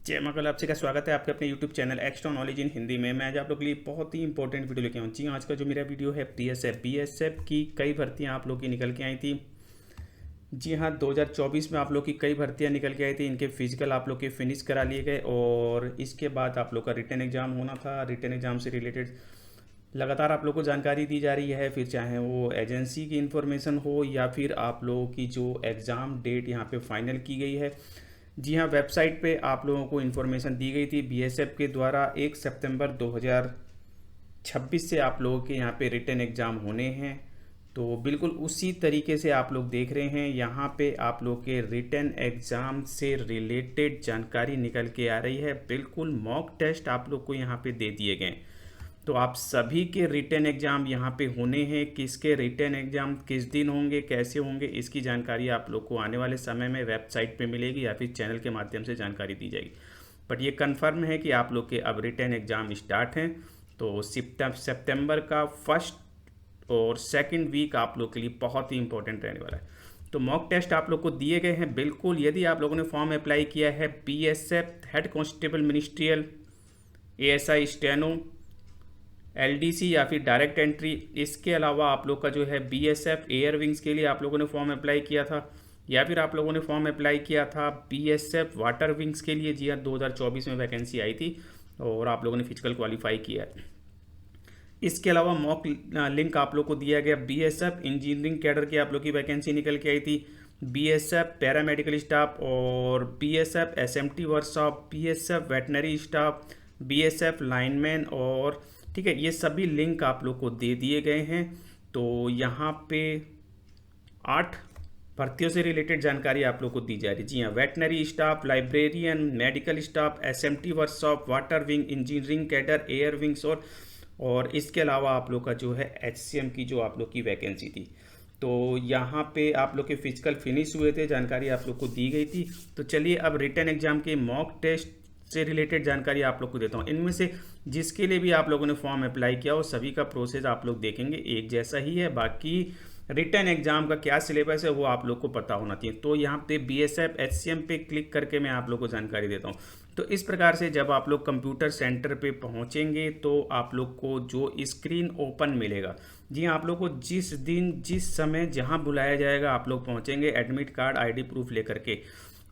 जय मां कल आपसे का स्वागत है आपके अपने YouTube channel extra knowledge in Hindi में। मैं आज आप लोग के लिए बहुत ही इंपॉर्टेंट वीडियो लेके आऊँ। जी आज का जो मेरा वीडियो है बीएसएफ की कई भर्तियां आप लोग की निकल के आई थी। जी हाँ, 2024 में आप लोग की कई भर्तियां निकल के आई थी। इनके फिजिकल आप लोग के फिनिश करा लिए गए और इसके बाद आप लोग का रिटन एग्ज़ाम होना था। रिटन एग्ज़ाम से रिलेटेड लगातार आप लोग को जानकारी दी जा रही है, फिर चाहे वो एजेंसी की इन्फॉर्मेशन हो या फिर आप लोगों की जो एग्ज़ाम डेट यहाँ पे फाइनल की गई है। जी हाँ, वेबसाइट पे आप लोगों को इन्फॉर्मेशन दी गई थी बीएसएफ के द्वारा 1 सितंबर 2026 से आप लोगों के यहाँ पे रिटन एग्ज़ाम होने हैं। तो बिल्कुल उसी तरीके से आप लोग देख रहे हैं यहाँ पे आप लोग के रिटन एग्ज़ाम से रिलेटेड जानकारी निकल के आ रही है। बिल्कुल मॉक टेस्ट आप लोग को यहाँ पे दे दिए गए। तो आप सभी के रिटन एग्ज़ाम यहाँ पे होने हैं। किसके रिटन एग्ज़ाम किस दिन होंगे, कैसे होंगे, इसकी जानकारी आप लोग को आने वाले समय में वेबसाइट पे मिलेगी या फिर चैनल के माध्यम से जानकारी दी जाएगी। बट ये कंफर्म है कि आप लोग के अब रिटन एग्ज़ाम स्टार्ट हैं। तो सितंबर का फर्स्ट और सेकंड वीक आप लोग के लिए बहुत ही इंपॉर्टेंट रहने वाला है। तो मॉक टेस्ट आप लोग को दिए गए हैं। बिल्कुल यदि आप लोगों ने फॉर्म अप्लाई किया है BSF head constable ministerial, ASI steno, LDC या फिर डायरेक्ट एंट्री, इसके अलावा आप लोग का जो है बीएसएफ एयर विंग्स के लिए आप लोगों ने फॉर्म अप्लाई किया था या फिर आप लोगों ने फॉर्म अप्लाई किया था बीएसएफ वाटर विंग्स के लिए। जी हाँ, 2024 में वैकेंसी आई थी और आप लोगों ने फिजिकल क्वालिफाई किया है। इसके अलावा मॉक लिंक आप लोग को दिया गया बीएसएफ इंजीनियरिंग कैडर की आप लोग की वैकेंसी निकल के आई थी, बीएसएफ पैरामेडिकल स्टाफ और BSF SMT workshop, BSF veterinary staff, BSF lineman और ठीक है, ये सभी लिंक आप लोग को दे दिए गए हैं। तो यहाँ पे 8 भर्तियों से रिलेटेड जानकारी आप लोग को दी जा रही है। जी हाँ, veterinary staff, librarian, medical staff, SMT workshop, water wing, engineering cadre, air wings और इसके अलावा आप लोग का जो है एचसीएम की जो आप लोग की वैकेंसी थी। तो यहाँ पे आप लोग के फिजिकल फिनिश हुए थे, जानकारी आप लोग को दी गई थी। तो चलिए अब रिटन एग्जाम के मॉक टेस्ट से रिलेटेड जानकारी आप लोग को देता हूँ। इनमें से जिसके लिए भी आप लोगों ने फॉर्म अप्लाई किया हो सभी का प्रोसेस आप लोग देखेंगे एक जैसा ही है। बाकी रिटन एग्जाम का क्या सिलेबस है वो आप लोग को पता होना चाहिए। तो यहाँ पे बीएसएफ एचसीएम पे क्लिक करके मैं आप लोग को जानकारी देता हूँ। तो इस प्रकार से जब आप लोग कंप्यूटर सेंटर पे पहुँचेंगे तो आप लोग को जो स्क्रीन ओपन मिलेगा, जी हाँ, आप लोग को जिस दिन जिस समय जहाँ बुलाया जाएगा आप लोग पहुँचेंगे एडमिट कार्ड आईडी प्रूफ लेकर के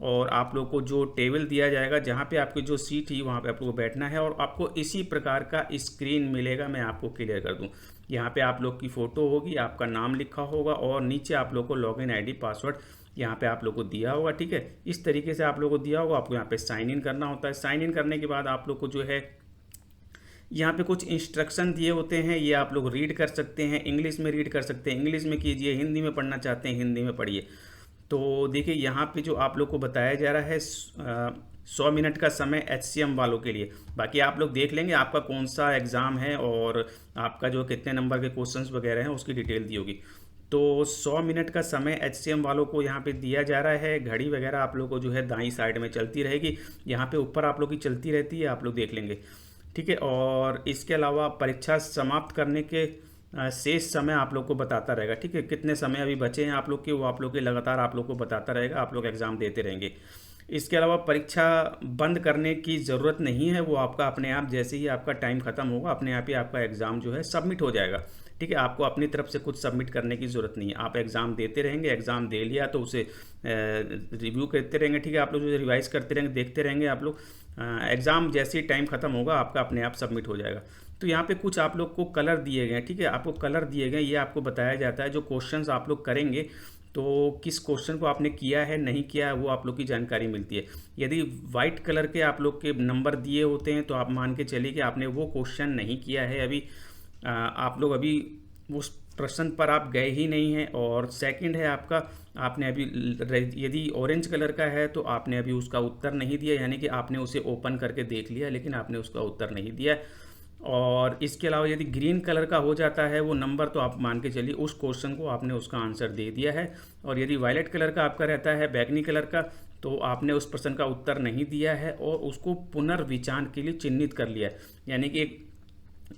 और आप लोग को जो टेबल दिया जाएगा जहाँ पे आपकी जो सीट है वहाँ पे आप लोग को बैठना है और आपको इसी प्रकार का स्क्रीन मिलेगा। मैं आपको क्लियर कर दूँ, यहाँ पे आप लोग की फ़ोटो होगी, आपका नाम लिखा होगा और नीचे आप लोग को लॉगिन आईडी पासवर्ड यहाँ पे आप लोग को दिया होगा। ठीक है, इस तरीके से आप लोग को दिया होगा। आपको यहाँ पे साइन इन करना होता है। साइन इन करने के बाद आप लोग को जो है यहाँ पे कुछ इंस्ट्रक्शन दिए होते हैं, ये आप लोग रीड कर सकते हैं। इंग्लिश में रीड कर सकते हैं, इंग्लिश में कीजिए, हिंदी में पढ़ना चाहते हैं हिंदी में पढ़िए। तो देखिए यहाँ पे जो आप लोग को बताया जा रहा है 100 मिनट का समय एचसीएम वालों के लिए। बाकी आप लोग देख लेंगे आपका कौन सा एग्ज़ाम है और आपका जो कितने नंबर के क्वेश्चंस वगैरह हैं उसकी डिटेल दी होगी। तो 100 मिनट का समय एचसीएम वालों को यहाँ पे दिया जा रहा है। घड़ी वगैरह आप लोग को जो है दाईं साइड में चलती रहेगी, यहाँ पे ऊपर आप लोग की चलती रहती है, आप लोग देख लेंगे। ठीक है, और इसके अलावा परीक्षा समाप्त करने के शेष समय आप लोग को बताता रहेगा। ठीक है, कितने समय अभी बचे हैं आप लोग के वो आप लोग के लगातार आप लोग को बताता रहेगा, आप लोग एग्ज़ाम देते रहेंगे। इसके अलावा परीक्षा बंद करने की ज़रूरत नहीं है, वो आपका अपने आप जैसे ही आपका टाइम ख़त्म होगा अपने आप ही आपका एग्ज़ाम जो है सबमिट हो जाएगा। ठीक है, आपको अपनी तरफ से कुछ सबमिट करने की ज़रूरत नहीं है, आप एग्ज़ाम देते रहेंगे। एग्ज़ाम दे लिया तो उसे रिव्यू करते रहेंगे। ठीक है, आप लोग जो रिवाइज़ करते रहेंगे, देखते रहेंगे आप लोग। एग्ज़ाम जैसे ही टाइम ख़त्म होगा आपका अपने आप सबमिट हो जाएगा। तो यहाँ पे कुछ आप लोग को कलर दिए गए हैं। ठीक है, आपको कलर दिए गए, ये आपको बताया जाता है जो क्वेश्चंस आप लोग करेंगे तो किस क्वेश्चन को आपने किया है नहीं किया है वो आप लोग की जानकारी मिलती है। यदि वाइट कलर के आप लोग के नंबर दिए होते हैं तो आप मान के चलिए कि आपने वो क्वेश्चन नहीं किया है अभी, आप लोग अभी उस प्रश्न पर आप गए ही नहीं हैं। और सेकंड है आपका, आपने अभी यदि ऑरेंज कलर का है तो आपने अभी उसका उत्तर नहीं दिया, यानी कि आपने उसे ओपन करके देख लिया लेकिन आपने उसका उत्तर नहीं दिया। और इसके अलावा यदि ग्रीन कलर का हो जाता है वो नंबर तो आप मान के चलिए उस क्वेश्चन को आपने उसका आंसर दे दिया है। और यदि वायलेट कलर का आपका रहता है, बैगनी कलर का, तो आपने उस प्रश्न का उत्तर नहीं दिया है और उसको पुनर्विचार के लिए चिन्हित कर लिया है। यानी कि एक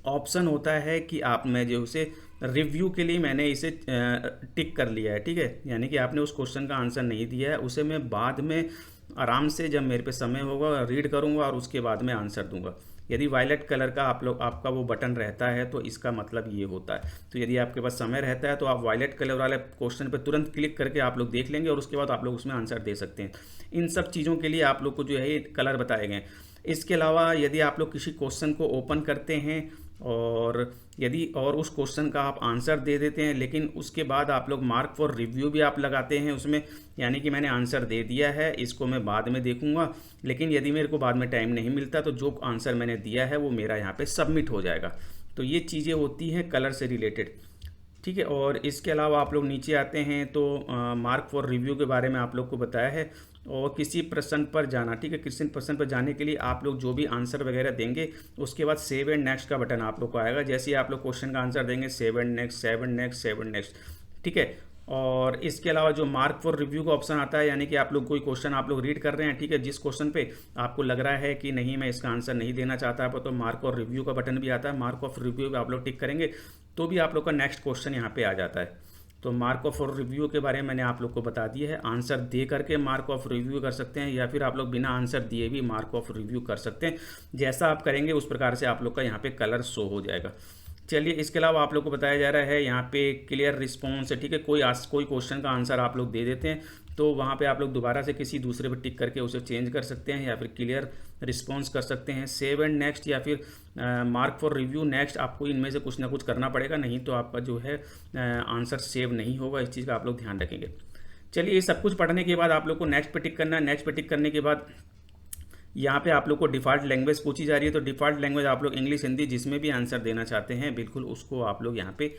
ऑप्शन होता है कि आप में जो उसे रिव्यू के लिए मैंने इसे टिक कर लिया है। ठीक है, यानी कि आपने उस क्वेश्चन का आंसर नहीं दिया है, उसे मैं बाद में आराम से जब मेरे पे समय होगा रीड करूँगा और उसके बाद में आंसर दूंगा। यदि वायलेट कलर का आपका वो बटन रहता है तो इसका मतलब ये होता है। तो यदि आपके पास समय रहता है तो आप वायलेट कलर वाले क्वेश्चन पे तुरंत क्लिक करके आप लोग देख लेंगे और उसके बाद आप लोग उसमें आंसर दे सकते हैं। इन सब चीज़ों के लिए आप लोग को जो है ये कलर बताए गए हैं। इसके अलावा यदि आप लोग किसी क्वेश्चन को ओपन करते हैं और उस क्वेश्चन का आप आंसर दे देते हैं, लेकिन उसके बाद आप लोग मार्क फॉर रिव्यू भी आप लगाते हैं उसमें, यानी कि मैंने आंसर दे दिया है, इसको मैं बाद में देखूंगा, लेकिन यदि मेरे को बाद में टाइम नहीं मिलता तो जो आंसर मैंने दिया है वो मेरा यहाँ पे सबमिट हो जाएगा। तो ये चीज़ें होती हैं कलर से रिलेटेड, ठीक है। और इसके अलावा आप लोग नीचे आते हैं तो मार्क फॉर रिव्यू के बारे में आप लोग को बताया है। और किसी प्रश्न पर जाना, ठीक है, किसी प्रश्न पर जाने के लिए आप लोग जो भी आंसर वगैरह देंगे उसके बाद सेव एंड नेक्स्ट का बटन आप लोग को आएगा। जैसे ही आप लोग क्वेश्चन का आंसर देंगे save and next, save and next, save and next, ठीक है। और इसके अलावा जो मार्क फॉर रिव्यू का ऑप्शन आता है, यानी कि आप लोग कोई क्वेश्चन आप लोग रीड कर रहे हैं, ठीक है, जिस क्वेश्चन पे आपको लग रहा है कि नहीं मैं इसका आंसर नहीं देना चाहता है तो मार्क और रिव्यू का बटन भी आता है। मार्क ऑफ रिव्यू पे आप लोग टिक करेंगे तो भी आप लोग का नेक्स्ट क्वेश्चन यहाँ पे आ जाता है। तो मार्क ऑफ रिव्यू के बारे में मैंने आप लोग को बता दिया है। आंसर दे करके मार्क ऑफ रिव्यू कर सकते हैं या फिर आप लोग बिना आंसर दिए भी मार्क ऑफ रिव्यू कर सकते हैं। जैसा आप करेंगे उस प्रकार से आप लोग का यहाँ पे कलर शो हो जाएगा। चलिए, इसके अलावा आप लोग को बताया जा रहा है यहाँ पे क्लियर रिस्पॉन्स है, ठीक है। कोई क्वेश्चन का आंसर आप लोग दे देते हैं तो वहाँ पे आप लोग दोबारा से किसी दूसरे पर टिक करके उसे चेंज कर सकते हैं या फिर क्लियर रिस्पॉन्स कर सकते हैं। सेव एंड नेक्स्ट या फिर मार्क फॉर रिव्यू नेक्स्ट, आपको इनमें से कुछ ना कुछ करना पड़ेगा, नहीं तो आपका जो है आंसर सेव नहीं होगा। इस चीज़ का आप लोग ध्यान रखेंगे। चलिए, ये सब कुछ पढ़ने के बाद आप लोग को नेक्स्ट पे टिक करना है। नेक्स्ट पे टिक करने के बाद यहाँ पे आप लोग को डिफ़ॉल्ट लैंग्वेज पूछी जा रही है, तो डिफ़ॉल्ट लैंग्वेज आप लोग इंग्लिश, हिंदी जिसमें भी आंसर देना चाहते हैं बिल्कुल उसको आप लोग यहाँ पे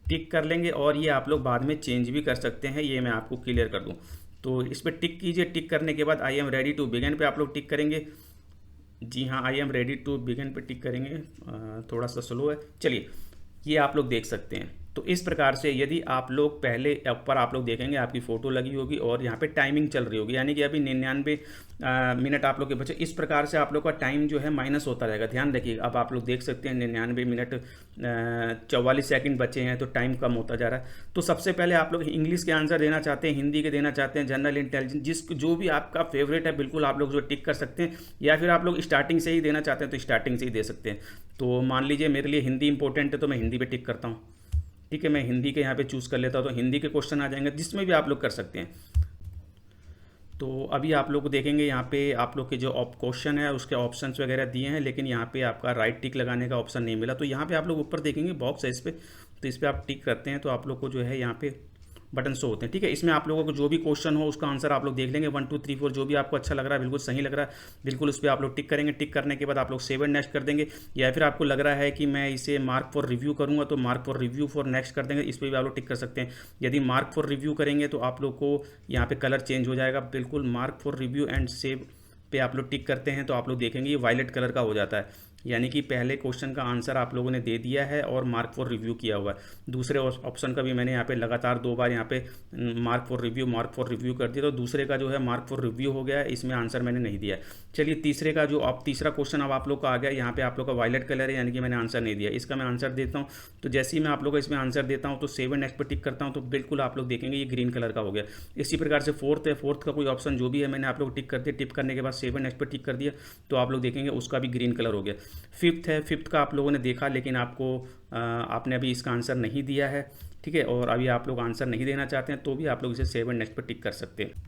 टिक कर लेंगे। और ये आप लोग बाद में चेंज भी कर सकते हैं, ये मैं आपको क्लियर कर दूँ। तो इस पर टिक कीजिए। टिक करने के बाद I am ready to begin पे आप लोग टिक करेंगे। जी हाँ, I am ready to begin पे टिक करेंगे। थोड़ा सा स्लो है। चलिए, ये आप लोग देख सकते हैं। तो इस प्रकार से यदि आप लोग पहले ऊपर आप लोग देखेंगे आपकी फ़ोटो लगी होगी और यहाँ पे टाइमिंग चल रही होगी, यानी कि अभी 99 मिनट आप लोग के बचे। इस प्रकार से आप लोग का टाइम जो है माइनस होता रहेगा। ध्यान रखिएगा। अब आप लोग देख सकते हैं 99 मिनट 44 सेकंड बचे हैं, तो टाइम कम होता जा रहा है। तो सबसे पहले आप लोग इंग्लिश के आंसर देना चाहते हैं, हिंदी के देना चाहते हैं, जनरल इंटेलिजेंस, जो भी आपका फेवरेट है बिल्कुल आप लोग जो टिक कर सकते हैं। या फिर आप लोग स्टार्टिंग से ही देना चाहते हैं तो स्टार्टिंग से ही दे सकते हैं। तो मान लीजिए मेरे लिए हिंदी इंपॉर्टेंट है तो मैं हिंदी पे टिक करता हूँ, ठीक है। मैं हिंदी के यहाँ पे चूज़ कर लेता हूँ तो हिंदी के क्वेश्चन आ जाएंगे, जिसमें भी आप लोग कर सकते हैं। तो अभी आप लोग देखेंगे यहाँ पे आप लोग के जो क्वेश्चन है उसके ऑप्शंस वगैरह दिए हैं, लेकिन यहाँ पे आपका राइट टिक लगाने का ऑप्शन नहीं मिला। तो यहाँ पे आप लोग ऊपर देखेंगे बॉक्स है इस पर, तो इस पर आप टिक करते हैं तो आप लोग को जो है यहाँ पे बटन शो होते हैं, ठीक है। इसमें आप लोगों को जो भी क्वेश्चन हो उसका आंसर आप लोग देख लेंगे 1 2 3 4, जो भी आपको अच्छा लग रहा है, बिल्कुल सही लग रहा है, बिल्कुल उस पर आप लोग टिक करेंगे। टिक करने के बाद आप लोग सेव एंड नेक्स्ट कर देंगे। या फिर आपको लग रहा है कि मैं इसे मार्क फॉर रिव्यू करूँगा तो mark for review for next कर देंगे, इस पर भी आप लोग टिक कर सकते हैं। यदि मार्क फॉर रिव्यू करेंगे तो आप लोग को यहाँ पे कलर चेंज हो जाएगा, बिल्कुल mark for review and save पे आप लोग टिक करते हैं तो आप लोग देखेंगे ये वायलेट कलर का हो जाता है, यानी कि पहले क्वेश्चन का आंसर आप लोगों ने दे दिया है और मार्क फॉर रिव्यू किया हुआ है। दूसरे ऑप्शन का भी मैंने यहाँ पे लगातार 2 बार यहाँ पे मार्क फॉर रिव्यू कर दिया, तो दूसरे का जो है मार्क फॉर रिव्यू हो गया है, इसमें आंसर मैंने नहीं दिया है। चलिए, तीसरे का जो तीसरा क्वेश्चन अब आप लोग का आ गया, यहाँ पे आप लोग का वायलेट कलर है, यानी कि मैंने आंसर नहीं दिया, इसका मैं आंसर देता हूँ। तो जैसे ही मैं आप लोग को इसमें आंसर देता हूँ तो सेव एंड नेक्स्ट पर टिक करता हूँ तो बिल्कुल आप लोग देखेंगे ये ग्रीन कलर का हो गया। इसी प्रकार से फोर्थ है, फोर्थ का कोई ऑप्शन जो भी है मैंने आप लोग टिक कर दिया, टिक करने के बाद सेव एंड नेक्स्ट पर टिक कर दिया तो आप लोग देखेंगे उसका भी ग्रीन कलर हो गया। फिफ्थ है, फिफ्थ का आप लोगों ने देखा लेकिन आपने अभी इसका आंसर नहीं दिया है, ठीक है। और अभी आप लोग आंसर नहीं देना चाहते हैं तो भी आप लोग इसे सेव एंड नेक्स्ट पर टिक कर सकते हैं।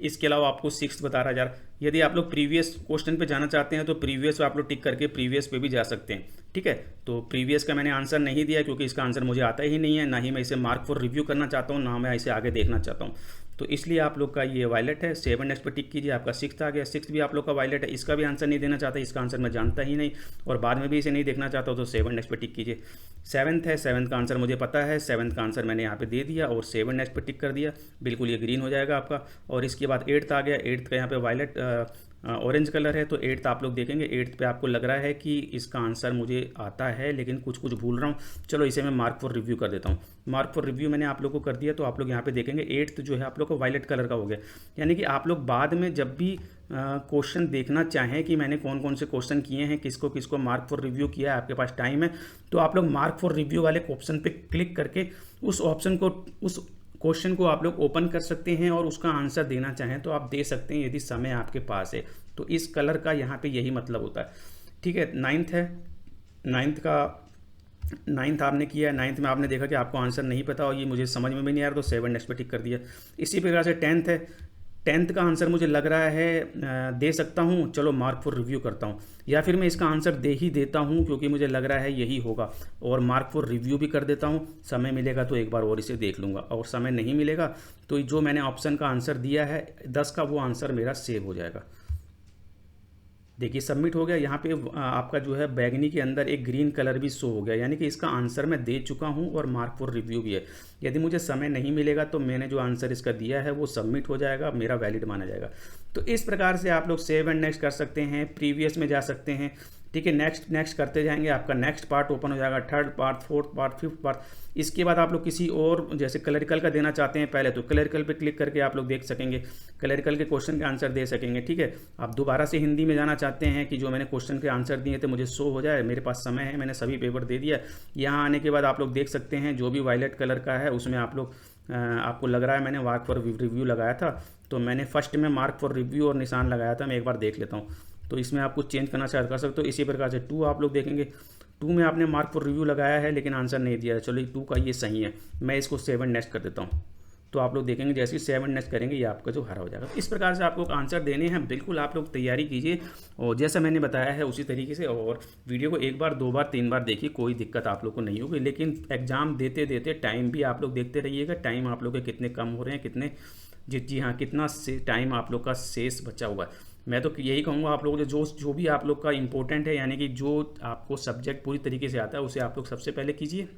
इसके अलावा आपको सिक्स्थ बता रहा यार, यदि आप लोग प्रीवियस क्वेश्चन पे जाना चाहते हैं तो प्रीवियस पे आप लोग टिक करके प्रीवियस पे भी जा सकते हैं, ठीक है। तो प्रीवियस का मैंने आंसर नहीं दिया क्योंकि इसका आंसर मुझे आता ही नहीं है, ना ही मैं इसे मार्क फॉर रिव्यू करना चाहता हूँ, ना मैं इसे आगे देखना चाहता हूँ। तो इसलिए आप लोग का ये वायलेट है। सेव एंड नेक्स्ट पे टिक कीजिए, आपका सिक्स्थ आ गया। सिक्स्थ भी आप लोग का वायलेट है, इसका भी आंसर नहीं देना चाहता, इसका आंसर मैं जानता ही नहीं और बाद में भी इसे नहीं देखना चाहता हूँ तो सेव एंड नेक्स्ट पे टिक कीजिए। सेवन्थ है, सेवन्थ का आंसर मुझे पता है, सेवन्थ का आंसर मैंने यहाँ पे दे दिया और सेव एंड नेक्स्ट पे टिक कर दिया, बिल्कुल ये ग्रीन हो जाएगा आपका। और इसके बाद एट्थ आ गया, एट्थ का यहाँ पे वायलेट ऑरेंज कलर है, तो एट्थ आप लोग देखेंगे, एट्थ पे आपको लग रहा है कि इसका आंसर मुझे आता है लेकिन कुछ कुछ भूल रहा हूँ, चलो इसे मैं मार्क फॉर रिव्यू कर देता हूँ। मार्क फॉर रिव्यू मैंने आप लोग को कर दिया तो आप लोग यहाँ पे देखेंगे एट्थ जो है आप लोग को वायलेट कलर का हो गया, यानी कि आप लोग बाद में जब भी क्वेश्चन देखना चाहें कि मैंने कौन कौन से क्वेश्चन किए हैं, किसको किसको मार्क फॉर रिव्यू किया है, आपके पास टाइम है तो आप लोग मार्क फॉर रिव्यू वाले ऑप्शन पे क्लिक करके उस ऑप्शन को, उस क्वेश्चन को आप लोग ओपन कर सकते हैं और उसका आंसर देना चाहें तो आप दे सकते हैं यदि समय आपके पास है। तो इस कलर का यहाँ पे यही मतलब होता है। ठीक है, नाइन्थ है, नाइन्थ आपने किया है, नाइन्थ में आपने देखा कि आपको आंसर नहीं पता और ये मुझे समझ में भी नहीं आ रहा, तो 7 नेक्स्ट पे टिक कर दिया। इसी प्रकार से 10th है, 10th का आंसर मुझे लग रहा है दे सकता हूँ, चलो मार्क फॉर रिव्यू करता हूँ, या फिर मैं इसका आंसर दे ही देता हूँ क्योंकि मुझे लग रहा है यही होगा, और मार्क फॉर रिव्यू भी कर देता हूँ। समय मिलेगा तो एक बार और इसे देख लूँगा, और समय नहीं मिलेगा तो जो मैंने ऑप्शन का आंसर दिया है 10 का, वो आंसर मेरा सेव हो जाएगा। देखिए सबमिट हो गया। यहाँ पे आपका जो है बैगनी के अंदर एक ग्रीन कलर भी शो हो गया, यानी कि इसका आंसर मैं दे चुका हूँ और मार्क फॉर रिव्यू भी है। यदि मुझे समय नहीं मिलेगा तो मैंने जो आंसर इसका दिया है वो सबमिट हो जाएगा, मेरा वैलिड माना जाएगा। तो इस प्रकार से आप लोग सेव एंड नेक्स्ट कर सकते हैं, प्रीवियस में जा सकते हैं। ठीक है, नेक्स्ट नेक्स्ट करते जाएंगे, आपका नेक्स्ट पार्ट ओपन हो जाएगा, third part, fourth part, fifth part. इसके बाद आप लोग किसी और जैसे कलरिकल का देना चाहते हैं पहले, तो कलरिकल पे क्लिक करके आप लोग देख सकेंगे, कलरिकल के क्वेश्चन के आंसर दे सकेंगे। ठीक है, आप दोबारा से हिंदी में जाना चाहते हैं कि जो मैंने क्वेश्चन के आंसर दिए थे मुझे शो हो जाए, मेरे पास समय है, मैंने सभी पेपर दे दिया। यहाँ आने के बाद आप लोग देख सकते हैं जो भी वायलेट कलर का है उसमें आप लोग आपको लग रहा है मैंने मार्क फॉर रिव्यू लगाया था, तो मैंने फर्स्ट में मार्क फॉर रिव्यू और निशान लगाया था। मैं एक बार देख लेता हूँ, तो इसमें आप कुछ चेंज करना चाहे कर सकते हो। इसी प्रकार से 2 आप लोग देखेंगे, 2 में आपने मार्क फॉर रिव्यू लगाया है लेकिन आंसर नहीं दिया है, चलो 2 का ये सही है, मैं इसको 7 नेक्स्ट कर देता हूँ। तो आप लोग देखेंगे जैसे ही 7 नेक्स्ट करेंगे ये आपका जो हरा हो जाएगा। इस प्रकार से आपको आंसर देने हैं, बिल्कुल आप लोग तैयारी कीजिए और जैसा मैंने बताया है उसी तरीके से, और वीडियो को 1 बार 2 बार 3 बार देखिए, कोई दिक्कत आप लोग को नहीं होगी। लेकिन एग्जाम देते देते टाइम भी आप लोग देखते रहिएगा, टाइम आप लोग के कितने कम हो रहे हैं, कितने जी हाँ कितना से टाइम आप लोग का शेष बचा हुआ है। मैं तो यही कहूँगा आप लोग जो भी आप लोग का इंपॉर्टेंट है, यानी कि जो आपको सब्जेक्ट पूरी तरीके से आता है उसे आप लोग सबसे पहले कीजिए।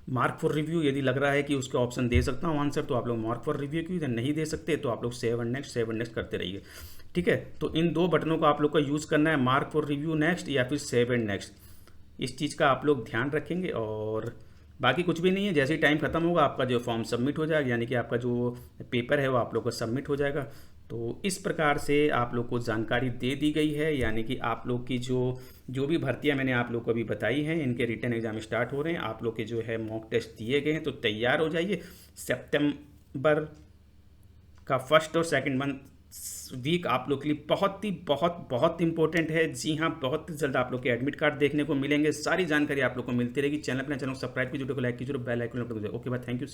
मार्क फॉर रिव्यू यदि लग रहा है कि उसके ऑप्शन दे सकता हूँ आंसर, तो आप लोग मार्क फॉर रिव्यू की, नहीं दे सकते तो आप लोग 7 नेक्स्ट करते रहिए। ठीक है, तो इन 2 बटनों का आप लोग का यूज़ करना है, मार्क फॉर रिव्यू नेक्स्ट या फिर 7 नेक्स्ट। इस चीज़ का आप लोग ध्यान रखेंगे और बाकी कुछ भी नहीं है। जैसे ही टाइम खत्म होगा आपका जो फॉर्म सबमिट हो जाएगा, यानी कि आपका जो पेपर है वो आप लोग का सबमिट हो जाएगा। तो इस प्रकार से आप लोग को जानकारी दे दी गई है, यानी कि आप लोग की जो भी भर्तियां मैंने आप लोग को अभी बताई हैं, इनके रिटन एग्जाम स्टार्ट हो रहे हैं। आप लोग के जो है मॉक टेस्ट दिए गए हैं, तो तैयार हो जाइए। सितंबर का फर्स्ट और सेकंड मंथ वीक आप लोग के लिए बहुत इंपॉर्टेंट है। जी हाँ, बहुत जल्द आप लोग के एडमिट कार्ड देखने को मिलेंगे। सारी जानकारी आप लोग को मिलती रहेगी। चैनल को सब्सक्राइब कीजिए, वीडियो को लाइक कीजिए, बेल आइकन पर। Okay bye, thank you.